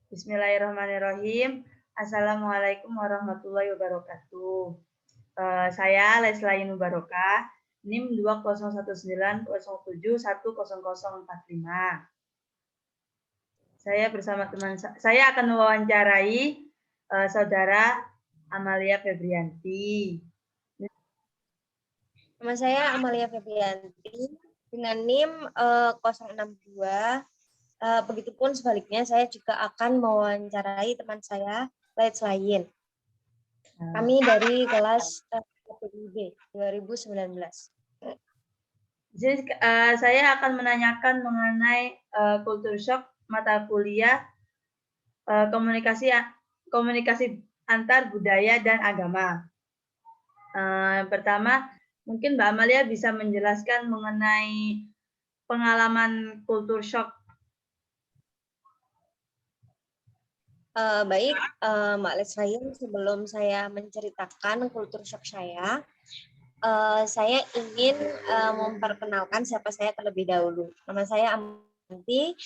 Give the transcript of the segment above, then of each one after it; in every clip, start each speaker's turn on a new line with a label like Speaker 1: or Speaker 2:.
Speaker 1: Bismillahirrahmanirrahim. Assalamualaikum warahmatullahi wabarakatuh. Saya Leslain Mubarokah, NIM 20190710045. Saya bersama teman saya akan mewawancarai saudara Amalia Febrianti.
Speaker 2: Nama saya Amalia Febrianti dengan NIM 062. Begitupun sebaliknya, saya juga akan mewawancarai teman saya, Leslain. Kami dari kelas PIB 2019.
Speaker 1: Jadi, saya akan menanyakan mengenai kultur shock mata kuliah komunikasi antar budaya dan agama. Pertama, mungkin Mbak Amalia bisa menjelaskan mengenai pengalaman kultur shock.
Speaker 2: Baik, Mbak Leslain, sebelum saya menceritakan kultur shock saya ingin memperkenalkan siapa saya terlebih dahulu. Nama saya Amanti,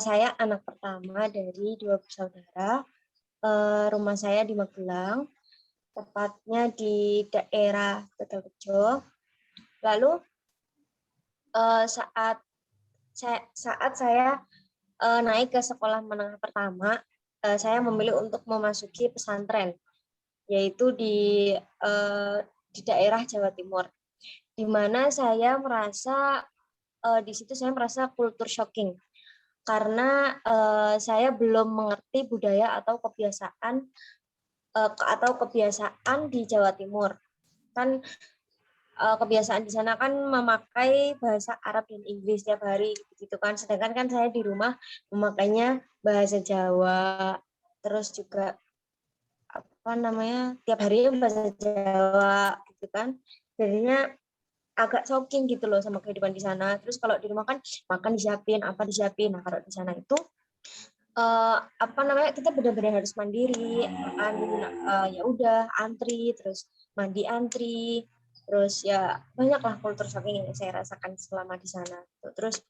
Speaker 2: saya anak pertama dari 2 bersaudara. Rumah saya di Magelang, tepatnya di daerah Tegalrejo. Lalu saat saya naik ke sekolah menengah pertama, saya memilih untuk memasuki pesantren, yaitu di daerah Jawa Timur, di mana saya merasa di situ saya merasa kultur shocking karena saya belum mengerti budaya atau kebiasaan di Jawa Timur. Kan kebiasaan di sana kan memakai bahasa Arab dan Inggris tiap hari gitu kan. Sedangkan kan saya di rumah memakainya bahasa Jawa, terus juga tiap harinya bahasa Jawa gitu kan. Jadinya agak shocking gitu loh sama kehidupan di sana. Terus kalau di rumah kan makan disiapin, apa disiapin. Nah, kalau di sana itu kita benar-benar harus mandiri, makan ya udah antri, terus mandi antri, terus ya banyaklah kultur shocking yang saya rasakan selama di sana. Terus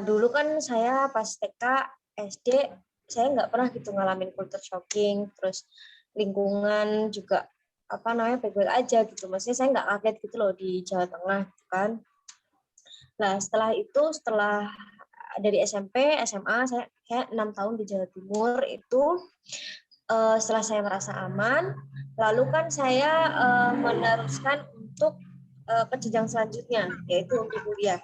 Speaker 2: dulu kan saya pas TK, SD, saya nggak pernah gitu ngalamin kultur shocking, terus lingkungan juga baik-baik aja gitu. Maksudnya saya nggak kaget gitu loh di Jawa Tengah gitu kan. Nah setelah dari SMP, SMA, saya 6 tahun di Jawa Timur itu setelah saya merasa aman, lalu kan saya meneruskan untuk ke jenjang selanjutnya, yaitu untuk kuliah.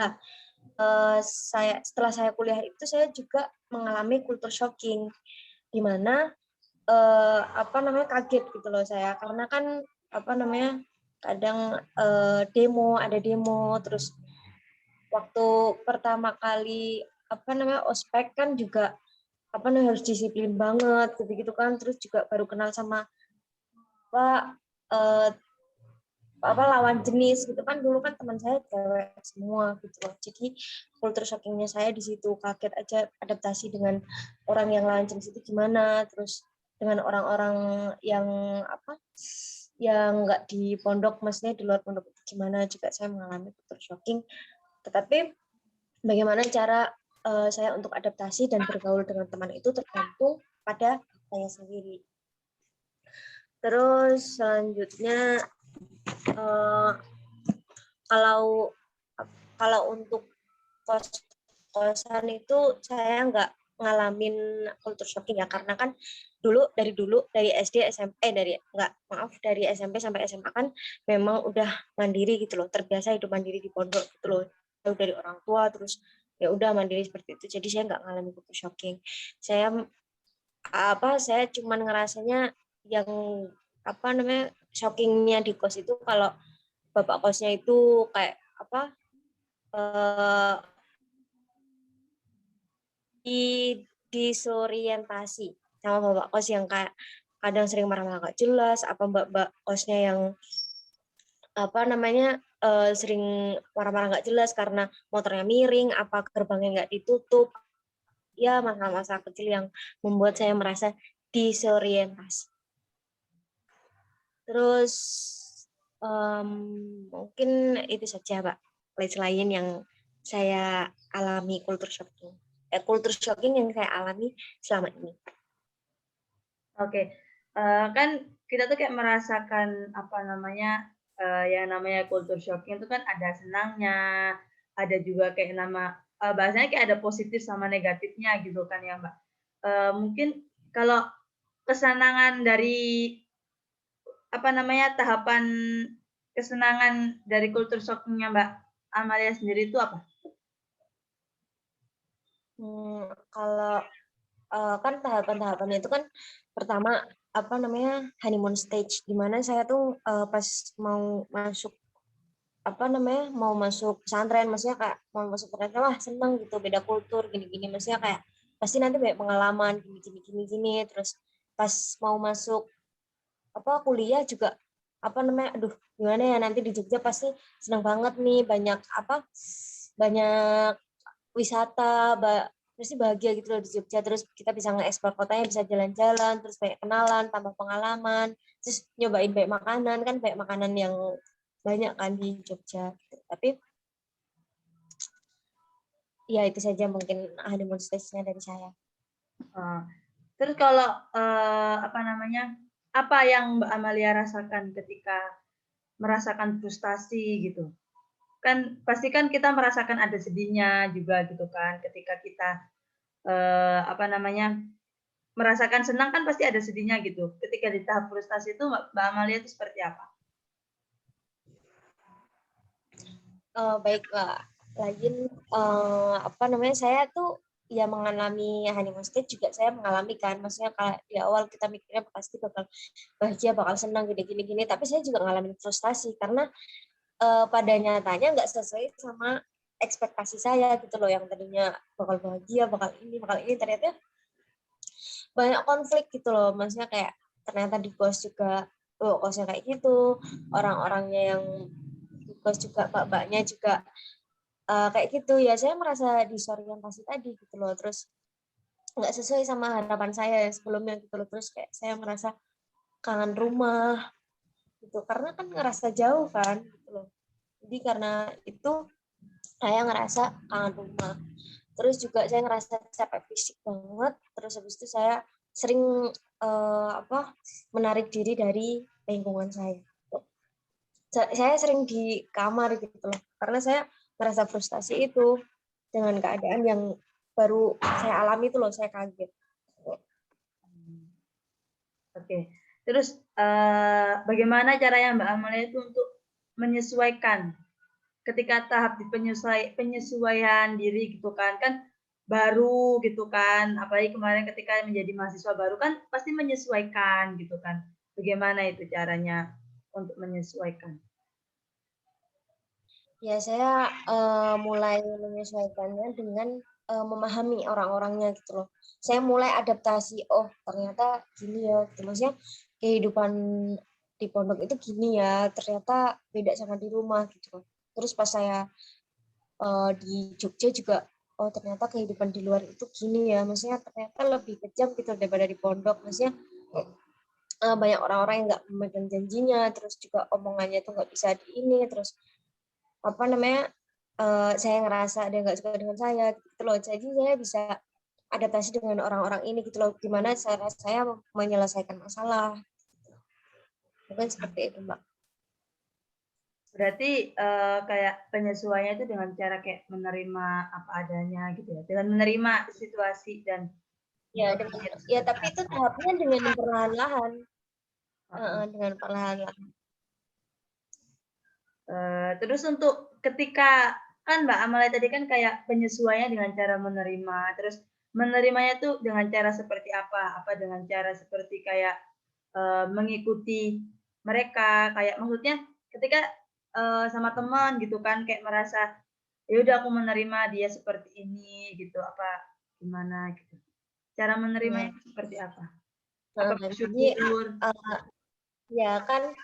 Speaker 2: Nah, setelah saya kuliah itu saya juga mengalami kultur shocking, di mana kaget gitu loh saya, karena kan kadang ada demo, terus waktu pertama kali ospek kan juga harus disiplin banget gitu kan, terus juga baru kenal sama lawan jenis gitu kan. Dulu kan teman saya cewek semua gitu loh, jadi kultur shockingnya saya di situ, kaget aja adaptasi dengan orang yang lawan jenis itu gimana, terus dengan orang-orang yang yang nggak di pondok, maksudnya di luar pondok itu gimana, juga saya mengalami kultur shocking. Tetapi bagaimana cara saya untuk adaptasi dan bergaul dengan teman itu tergantung pada saya sendiri. Terus selanjutnya kalau untuk kos-kosan itu saya nggak ngalamin kultur shocking ya, karena kan dari SD SMP dari SMP sampai SMA kan memang udah mandiri gitu loh, terbiasa hidup mandiri di pondok gitu loh, jauh dari orang tua, terus ya udah mandiri seperti itu. Jadi saya nggak ngalamin kultur shocking. Saya cuman ngerasanya yang shockingnya di kos itu kalau bapak kosnya itu kayak disorientasi sama bapak kos yang kayak kadang sering marah-marah nggak jelas, mbak kosnya yang sering marah-marah nggak jelas karena motornya miring, gerbangnya nggak ditutup. Ya, masalah-masalah kecil yang membuat saya merasa disorientasi. Terus mungkin itu saja, Pak. Selain yang saya alami culture shocking. Culture shocking yang saya alami selama ini.
Speaker 1: Oke, kan kita tuh kayak merasakan apa namanya, yang namanya culture shocking itu kan ada senangnya, ada juga kayak bahasanya kayak ada positif sama negatifnya gitu kan ya, Mbak. Mungkin kalau kesenangan dari apa namanya, tahapan kesenangan dari culture shock-nya Mbak Amalia sendiri itu apa?
Speaker 2: Kalau kan tahapan-tahapannya itu kan pertama apa namanya honeymoon stage, di mana saya tuh pas mau masuk apa namanya mau masuk pesantren, maksudnya kayak mau masuk pesantren wah seneng gitu beda kultur gini-gini, maksudnya kayak pasti nanti banyak pengalaman gini-gini, terus pas mau masuk apa kuliah juga apa namanya aduh gimana ya nanti di Jogja pasti senang banget nih banyak apa banyak wisata pasti bahagia gitu loh di Jogja, terus kita bisa nge-explore kotanya, bisa jalan-jalan, terus banyak kenalan, tambah pengalaman, terus nyobain banyak makanan, kan banyak makanan yang banyak kan di Jogja gitu. Tapi ya itu saja mungkin honeymoon stage-nya dari saya.
Speaker 1: Terus kalau, apa namanya, apa yang Mbak Amalia rasakan ketika merasakan frustasi gitu? Kan pasti kan kita merasakan ada sedihnya juga gitu kan ketika kita, apa namanya, merasakan senang kan pasti ada sedihnya gitu. Ketika di tahap frustasi itu Mbak Amalia itu seperti apa?
Speaker 2: Baik Kak, lagi apa namanya saya tuh ya mengalami honeymoon stage juga saya mengalami kan, maksudnya kayak di awal kita mikirnya pasti bakal bahagia, bakal senang gini-gini, tapi saya juga ngalamin frustasi karena pada nyatanya nggak sesuai sama ekspektasi saya gitu loh, yang tadinya bakal bahagia, bakal ini, ternyata banyak konflik gitu loh, maksudnya kayak ternyata di kos juga, oh kosnya kayak gitu, orang-orangnya yang di kos juga, mbak-mbaknya juga kayak gitu ya, saya merasa disorientasi tadi gitu loh, terus nggak sesuai sama harapan saya yang sebelumnya gitu loh, terus kayak saya merasa kangen rumah gitu, karena kan ngerasa jauh kan gitu loh, jadi karena itu saya ngerasa kangen rumah, terus juga saya ngerasa capek fisik banget, terus habis itu saya sering menarik diri dari lingkungan saya. Saya sering di kamar gitu loh, karena saya merasa frustasi itu dengan keadaan yang baru saya alami itu loh, saya kaget.
Speaker 1: Oke. Terus, bagaimana caranya Mbak Amalia itu untuk menyesuaikan ketika tahap di penyesuaian diri gitu kan, kan baru gitu kan, apalagi kemarin ketika menjadi mahasiswa baru kan pasti menyesuaikan gitu kan. Bagaimana itu caranya untuk menyesuaikan?
Speaker 2: Ya saya mulai menyesuaikannya dengan memahami orang-orangnya gitu loh. Saya mulai adaptasi, oh ternyata gini ya, gitu. Maksudnya kehidupan di pondok itu gini ya, ternyata beda sama di rumah gitu loh. Terus pas saya di Jogja juga, oh ternyata kehidupan di luar itu gini ya, maksudnya ternyata lebih kejam gitu daripada di pondok. Maksudnya banyak orang-orang yang nggak memegang janjinya, terus juga omongannya tuh nggak bisa di ini, terus apa namanya saya ngerasa dia nggak suka dengan saya gitu loh, jadi saya bisa adaptasi dengan orang-orang ini gitu loh, gimana cara saya menyelesaikan masalah, mungkin seperti itu Mbak.
Speaker 1: Berarti, kayak penyesuaiannya itu dengan cara kayak menerima apa adanya gitu ya, dengan menerima situasi dan
Speaker 2: Ya
Speaker 1: lingkungannya itu
Speaker 2: ya
Speaker 1: seperti
Speaker 2: tapi itu
Speaker 1: apa.
Speaker 2: tahapnya dengan perlahan-lahan.
Speaker 1: Heeh.
Speaker 2: Dengan perlahan-lahan.
Speaker 1: Terus untuk ketika kan Mbak Amalia tadi kan kayak penyesuaiannya dengan cara menerima, terus menerimanya tuh dengan cara seperti apa? Apa dengan cara seperti kayak, mengikuti mereka, kayak maksudnya ketika, sama teman gitu kan kayak merasa, "Ya udah aku menerima dia seperti ini," gitu, apa gimana gitu? Cara
Speaker 2: Ya.
Speaker 1: menerimanya seperti apa? Apa
Speaker 2: Jadi
Speaker 1: bersyukur?
Speaker 2: ya kan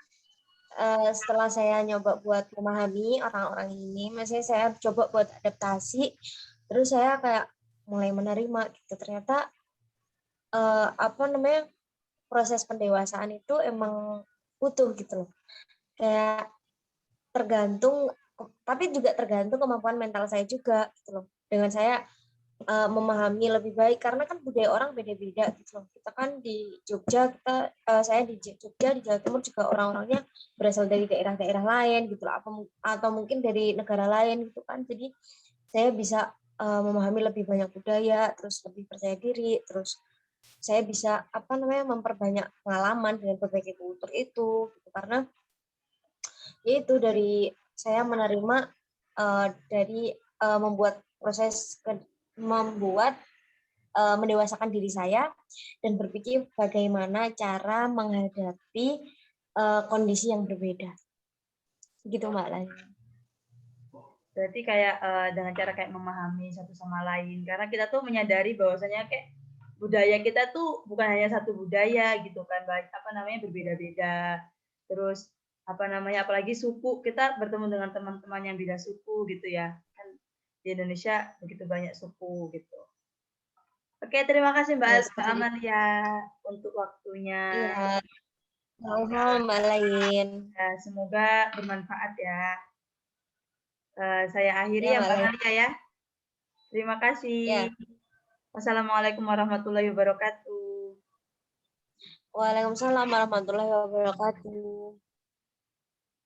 Speaker 2: setelah saya nyoba buat memahami orang-orang ini, maksudnya saya coba buat adaptasi, terus saya kayak mulai menerima gitu. Ternyata apa namanya proses pendewasaan itu emang butuh gitu loh. Kayak tergantung tapi juga tergantung kemampuan mental saya juga gitu loh. Dengan saya memahami lebih baik karena kan budaya orang beda-beda gitu loh. Kita kan di Jogja, saya di Jogja di Jawa Timur juga orang-orangnya berasal dari daerah-daerah lain gitu loh, atau mungkin dari negara lain gitu kan. Jadi saya bisa memahami lebih banyak budaya, terus lebih percaya diri, terus saya bisa memperbanyak pengalaman dengan berbagai kultur itu gitu. Karena yaitu dari saya menerima dari membuat proses membuat mendewasakan diri saya dan berpikir bagaimana cara menghadapi kondisi yang berbeda. Gitu Mbak Lani.
Speaker 1: Berarti kayak dengan cara kayak memahami satu sama lain. Karena kita tuh menyadari bahwasanya kayak budaya kita tuh bukan hanya satu budaya gitu kan, berbeda-beda. Terus apalagi suku, kita bertemu dengan teman-teman yang beda suku gitu ya. Kan di Indonesia begitu banyak suku gitu. Oke, terima kasih
Speaker 2: Ya,
Speaker 1: Mbak
Speaker 2: seperti itu.
Speaker 1: Amalia untuk waktunya.
Speaker 2: Iya, sama Mbak Lain.
Speaker 1: Ya, semoga bermanfaat ya. Saya akhiri
Speaker 2: Ya,
Speaker 1: ya
Speaker 2: Mbak
Speaker 1: Mbak
Speaker 2: Lain.
Speaker 1: Amalia ya. Terima kasih.
Speaker 2: Ya.
Speaker 1: Wassalamualaikum warahmatullahi wabarakatuh.
Speaker 2: Waalaikumsalam warahmatullahi wabarakatuh.